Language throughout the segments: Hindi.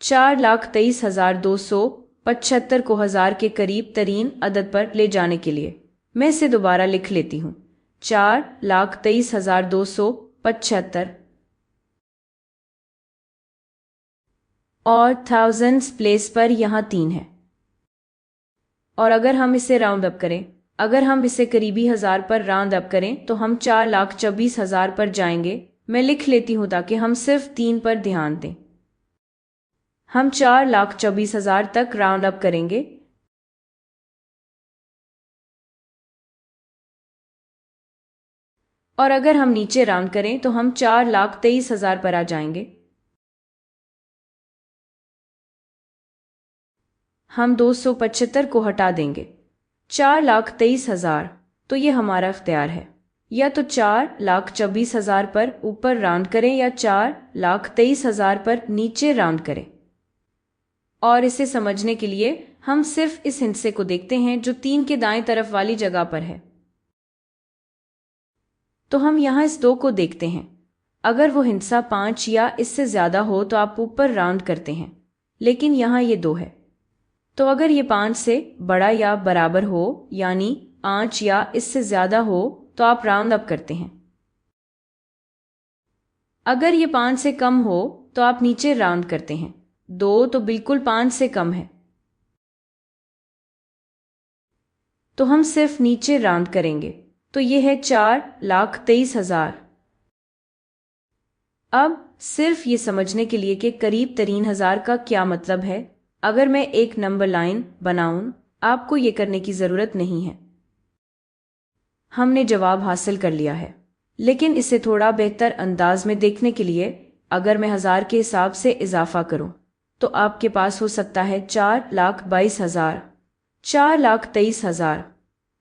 4,23,275 को 1000 के करीब तरीन अदद पर ले जाने के लिए मैं इसे दोबारा लिख लेती हूँ। 4,23,275 और थाउजेंड्स प्लेस पर यहाँ 3 है। और अगर हम इसे राउंड अप करें, अगर हम इसे करीबी 1000 पर राउंड अप करें तो हम 4,24,000 पर जाएंगे। मैं लिख लेती हूँ ताकि हम सिर्फ 3 पर ध्यान दें। हम 4,24,000 तक राउंड अप करेंगे। और अगर हम नीचे राउंड करें तो हम 4,23,000 पर आ जाएंगे। हम 275 को हटा देंगे। 4,23,000 तो ये हमारा इख्तियार है। या तो 4,24,000 पर ऊपर राउंड करें या 4,23,000 पर नीचे राउंड करें। और इसे समझने के लिए हम सिर्फ इस हिस्से को देखते हैं जो 3 के दाएं तरफ वाली जगह पर है। तो हम यहाँ इस 2 को देखते हैं। अगर वो हिस्सा 5 या इससे ज्यादा हो तो आप ऊपर राउंड करते हैं, लेकिन यहाँ ये 2 है। तो अगर ये 5 से बड़ा या बराबर हो, यानी 5 या इससे ज्यादा हो, तो आप राउंड अप करते हैं। अगर ये 5 से कम हो तो आप नीचे राउंड करते हैं। 2 तो बिल्कुल 5 से कम है, तो हम सिर्फ नीचे राउंड करेंगे। तो ये है 4,23,000। अब सिर्फ ये समझने के लिए कि करीब तरीन 1000 का क्या मतलब है, अगर मैं एक नंबर लाइन बनाऊं, आपको ये करने की जरूरत नहीं है। हमने जवाब हासिल कर लिया है, लेकिन इसे थोड़ा बेहतर अंदाज में देखने के लिए अगर मैं 1000 के हिसाब से इजाफा करूं तो आपके पास हो सकता है 4,22,000, 4,23,000,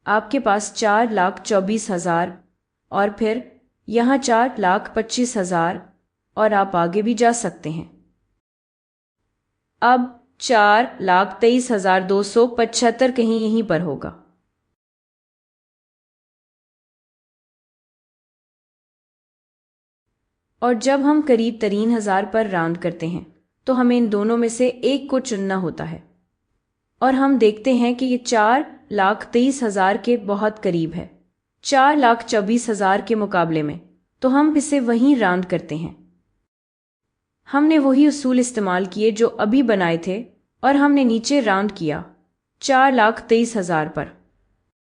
आपके पास 4,24,000 और फिर यहाँ 4,25,000 और आप आगे भी जा सकते हैं। अब 4,23,275 कहीं यहीं पर होगा। और जब हम करीब तरीन 1000 पर राउंड करते हैं तो हमें इन दोनों में से एक को चुनना होता है। और हम देखते हैं कि ये 4,23,000 के बहुत करीब है 4,24,000 के मुकाबले में, तो हम इसे वहीं राउंड करते हैं। हमने वही उसूल इस्तेमाल किए जो अभी बनाए थे और हमने नीचे राउंड किया 4,23,000 पर।